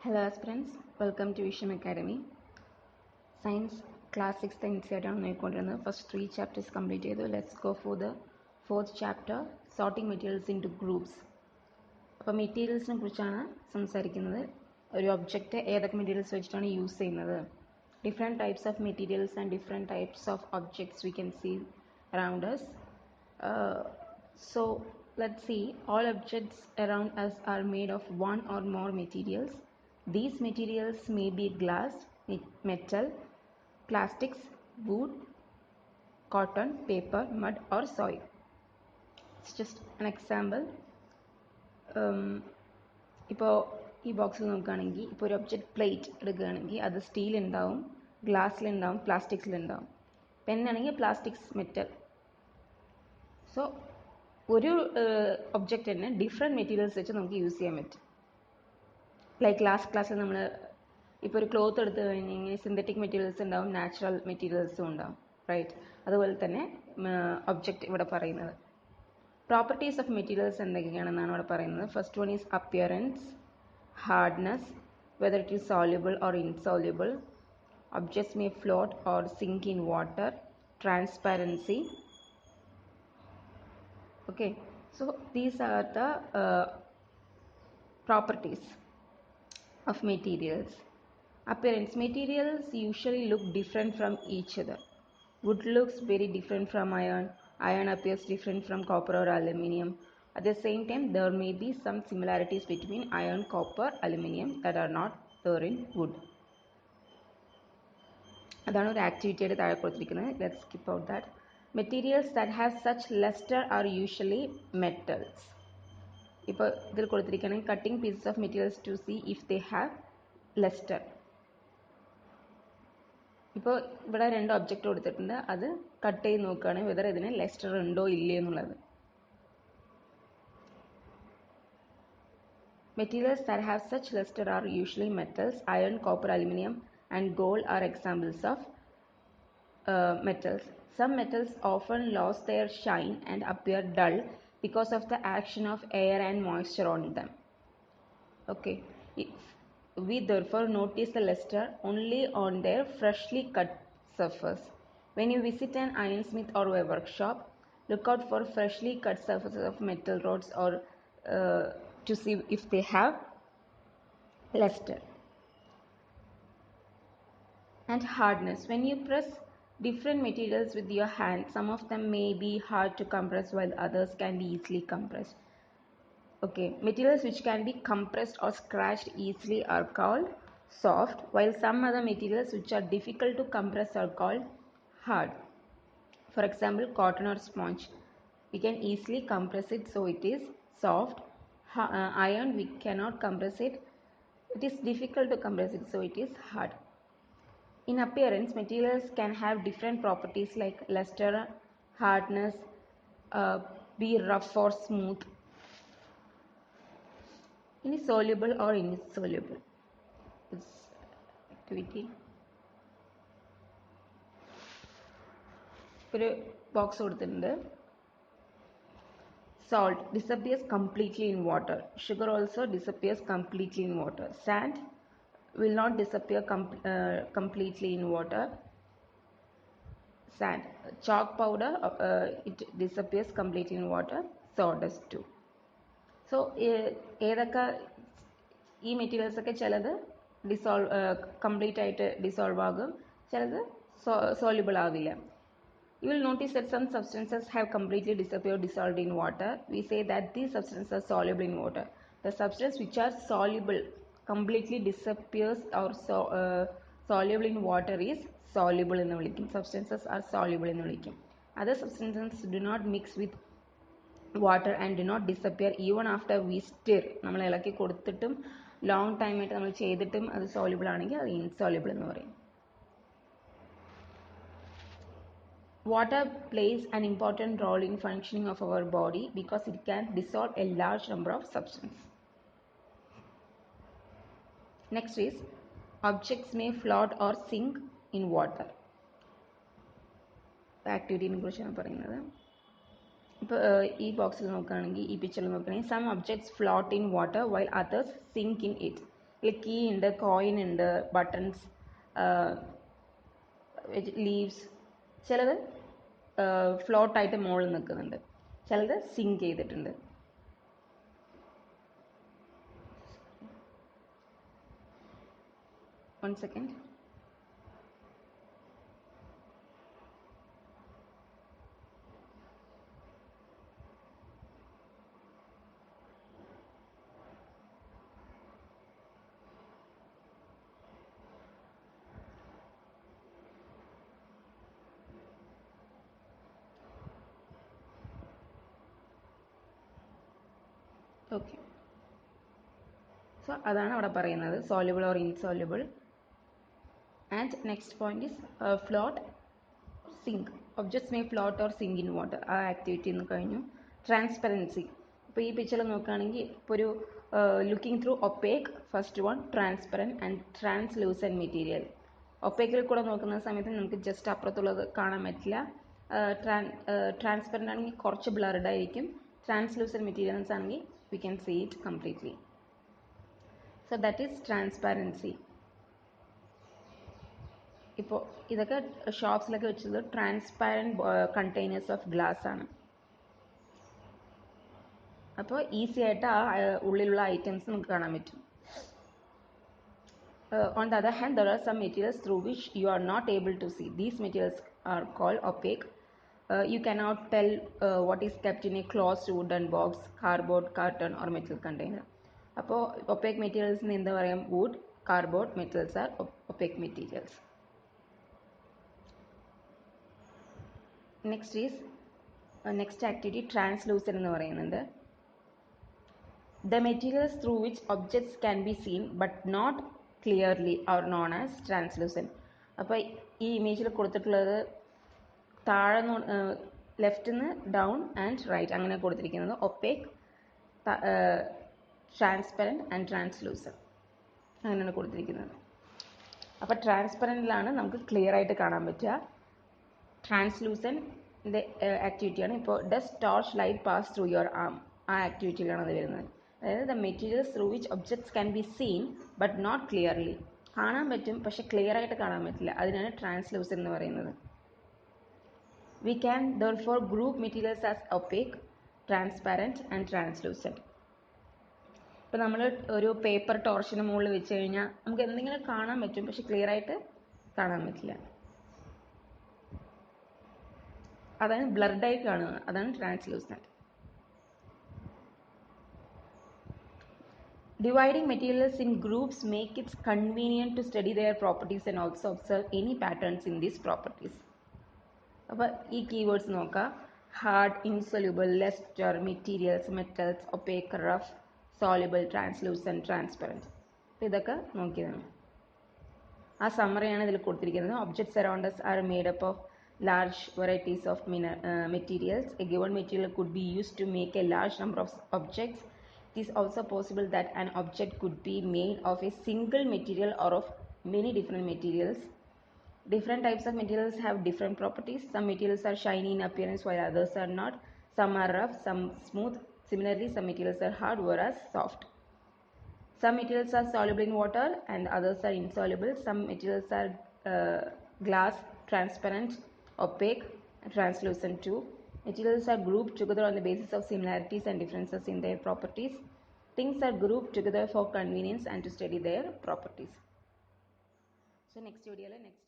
Hello aspirants, welcome to Visham Academy. Science class 6th initiative on first 3 chapters completed. Let's go for the 4th chapter, sorting materials into groups. അപ്പോൾ മെറ്റീരിയൽസിനെ കുറിച്ചാണ് സംസാരിക്കുന്നത്. ഒരു object ഏതൊക്കെ materials വെച്ചിട്ടാണ് use ചെയ്യുന്നത്. Different types of materials and different types of objects we can see around us. So let's see, all objects around us are made of one or more materials. These materials may be glass, metal, plastics, wood, cotton, paper, mud or soil. It's just an example. ഇപ്പോൾ ഈ ബോക്സിൽ നോക്കുകയാണെങ്കിൽ ഇപ്പോൾ ഒരു object plate എടുക്കുകയാണെങ്കിൽ അത് സ്റ്റീലുണ്ടാവും, ഗ്ലാസ്സിലുണ്ടാവും, പ്ലാസ്റ്റിക്സിലുണ്ടാവും. പെന്നാണെങ്കിൽ plastics, metal. So ഒരു object തന്നെ ഡിഫറെൻറ്റ് മെറ്റീരിയൽസ് വെച്ച് നമുക്ക് യൂസ് ചെയ്യാൻ പറ്റും. ലൈക്ക് ലാസ്റ്റ് ക്ലാസ്സിൽ നമ്മൾ ഇപ്പോൾ ഒരു ക്ലോത്ത് എടുത്തു കഴിഞ്ഞാൽ സിന്തറ്റിക് മെറ്റീരിയൽസ് ഉണ്ടാവും, നാച്ചുറൽ മെറ്റീരിയൽസും ഉണ്ടാവും, റൈറ്റ്? അതുപോലെ തന്നെ ഒബ്ജക്റ്റ് ഇവിടെ പറയുന്നത് പ്രോപ്പർട്ടീസ് ഓഫ് മെറ്റീരിയൽസ് എന്തൊക്കെയാണെന്നാണ് ഇവിടെ പറയുന്നത്. First one is appearance, hardness, whether it is soluble or insoluble, objects may float or sink in water, transparency. Okay, so these are the properties of materials. Appearance, materials usually look different from each other. Wood looks very different from iron. Iron appears different from copper or aluminium. At the same time, there may be some similarities between iron, copper, aluminium that are not there in wood. അതാണ് ഒരു ആക്ടിവിറ്റിയുടെ താഴെ കൊടുത്തിരിക്കുന്നത്. Let's skip out that. Materials that have such lustre are usually metals. ഇപ്പോൾ ഇതിൽ കൊടുത്തിരിക്കുകയാണെങ്കിൽ cutting pieces of materials to see if they have lustre. ഇപ്പോൾ ഇവിടെ രണ്ട് ഒബ്ജക്റ്റ് കൊടുത്തിട്ടുണ്ട്, അത് കട്ട് ചെയ്ത് നോക്കുകയാണെങ്കിൽ വെതർ ഇതിന് ലെസ്റ്റർ ഉണ്ടോ ഇല്ലേ എന്നുള്ളത്. Materials that have such lustre are usually metals. Iron, copper, aluminium and gold are examples of metals. Some metals often lose their shine and appear dull because of the action of air and moisture on them. Okay, we therefore notice the luster only on their freshly cut surface. When you visit an ironsmith or a workshop, look out for freshly cut surfaces of metal rods or to see if they have luster. And hardness, when you press different materials with your hand, some of them may be hard to compress while others can be easily compressed. Okay, materials which can be compressed or scratched easily are called soft, while some other materials which are difficult to compress are called hard. For example, cotton or sponge, we can easily compress it, so it is soft. Iron, we cannot compress it, it is difficult to compress it, so it is hard. In appearance, materials can have different properties like luster, hardness, be rough or smooth, soluble or insoluble. This activity. ഒരു box കൊടുത്തിട്ടുണ്ട്. Salt disappears completely in water. Sugar also disappears completely in water. Sand will not disappear completely in water. Sand, chalk powder, it disappears completely in water. Sawdust too. So ഏതൊക്കെ ഈ materials ഒക്കെ ചിലത് complete ആയിട്ട് dissolve ആകും, ചിലത് soluble ആവില്ല. You will notice that some substances have completely disappeared, dissolved in water. We say that these substances are soluble in water. The substances which are soluble completely disappears or soluble in water is soluble എന്ന് വിളിക്കും. Substances are soluble എന്ന് വിളിക്കും. Other substances do not mix with water and do not disappear even after we stir. നമ്മൾ ഇളക്കി കൊടുത്തിട്ടും long time ആയിട്ട് നമ്മൾ ചെയ്തിട്ടും അത് soluble ആണെങ്കിൽ അത് insoluble എന്ന് പറയും. Water plays an important role in functioning of our body because it can dissolve a large number of substances. Next is, objects may float or sink in water. ആക്ടിവിറ്റിനെ കുറിച്ചാണ് പറയുന്നത്. ഇപ്പോൾ ഈ ബോക്സിൽ നോക്കുകയാണെങ്കിൽ, ഈ പിക്ചറിൽ നോക്കുകയാണെങ്കിൽ, some objects float in water while others sink in it. Key ഉണ്ട്, കോയിൻ ഉണ്ട്, ബട്ടൺസ്, ലീവ്സ്. ചിലത് ഫ്ലോട്ടായിട്ട് മുകളിൽ നിൽക്കുന്നുണ്ട്, ചിലത് സിങ്ക് ചെയ്തിട്ടുണ്ട്. One second. Okay. So അതാണ് അവിടെ പറയുന്നത്, soluble or insoluble. And next point is float, sink. Objects may float or sink in water. ആ ആക്ടിവിറ്റി എന്ന് കഴിഞ്ഞു. ട്രാൻസ്പെറൻസി. ഇപ്പോൾ ഈ പിക്ചറിൽ നോക്കുകയാണെങ്കിൽ ഇപ്പോൾ ഒരു looking through opaque, first one transparent and translucent material. ഒപ്പേക്കിൽ കൂടെ നോക്കുന്ന സമയത്ത് നമുക്ക് ജസ്റ്റ് അപ്പുറത്തുള്ളത് കാണാൻ പറ്റില്ല. ട്രാൻസ്പെറൻ്റ് ആണെങ്കിൽ കുറച്ച് ബ്ലർഡ് ആയിരിക്കും. ട്രാൻസ്ലൂസൻറ്റ് മെറ്റീരിയൽസ് ആണെങ്കിൽ we can see it completely. So that is transparency. ഇപ്പോൾ ഇതൊക്കെ ഷോപ്സിലൊക്കെ വെച്ചത് ട്രാൻസ്പാരൻറ്റ് കണ്ടെയ്നേഴ്സ് ഓഫ് ഗ്ലാസ് ആണ്. അപ്പോൾ ഈസി ആയിട്ട് ആ ഉള്ളിലുള്ള ഐറ്റംസ് നമുക്ക് കാണാൻ പറ്റും. On the other hand, there are some materials through which you are not able to see. These materials are called opaque. You cannot tell what is kept in a closed wooden box, cardboard, carton or metal container. അപ്പോൾ opaque materials എന്താ പറയാം? wood, cardboard, metals are opaque materials. Next is next activity translucent എന്ന് പറയുന്നുണ്ട്. The materials through which objects can be seen but not clearly are known as translucent. അപ്പോൾ ഈ ഇമേജിൽ കൊടുത്തിട്ടുള്ളത് താഴെ ലെഫ്റ്റിൽ നിന്ന് ഡൗൺ ആൻഡ് റൈറ്റ് അങ്ങനെ കൊടുത്തിരിക്കുന്നത് ഒപ്പേക്ക്, ട്രാൻസ്പെറൻറ്റ് ആൻഡ് ട്രാൻസ്ലൂസൻറ്റ് അങ്ങനെയാണ് കൊടുത്തിരിക്കുന്നത്. അപ്പോൾ ട്രാൻസ്പെറൻറ്റിലാണ് നമുക്ക് ക്ലിയർ ആയിട്ട് കാണാൻ പറ്റുക. ട്രാൻസ്ലൂസൻറ്റിൻ്റെ ആക്ടിവിറ്റിയാണ് ഇപ്പോൾ does torch light pass through your arm, ആ ആക്ടിവിറ്റിയിലാണ് അത് വരുന്നത്. അതായത് the materials through which objects can be seen but not clearly, കാണാൻ പറ്റും പക്ഷെ ക്ലിയർ ആയിട്ട് കാണാൻ പറ്റില്ല, അതിനാണ് ട്രാൻസ്ലൂസൻറ്റ് എന്ന് പറയുന്നത്. We can therefore group materials as opaque, transparent and translucent. ഇപ്പോൾ നമ്മൾ ഒരു പേപ്പർ ടോർച്ചിന് മുകളിൽ വെച്ച് കഴിഞ്ഞാൽ നമുക്ക് എന്തെങ്കിലും കാണാൻ പറ്റും പക്ഷെ ക്ലിയർ ആയിട്ട് കാണാൻ പറ്റില്ല, അതാണ് ബ്ലർഡായി കാണുക, അതാണ് translucent. Dividing materials in groups make it convenient to study their properties and also observe any patterns in these properties. അപ്പോൾ ഈ കീവേഡ്സ് നോക്കാം: hard, insoluble, Leicester, materials, metals, opaque, rough, soluble, translucent, transparent. ഇതൊക്കെ നോക്കിയതാണ്. ആ സമ്മറിയാണ് ഇതിൽ കൊടുത്തിരിക്കുന്നത്. Objects around us are made up of large varieties of materials. A given material could be used to make a large number of objects. It is also possible that an object could be made of a single material or of many different materials. Different types of materials have different properties. Some materials are shiny in appearance while others are not. Some are rough, some smooth. Similarly, some materials are hard whereas soft. Some materials are soluble in water and others are insoluble. Some materials are glass, transparent, opaque, translucent too. Materials are grouped together on the basis of similarities and differences in their properties. Things are grouped together for convenience and to study their properties. So next video, next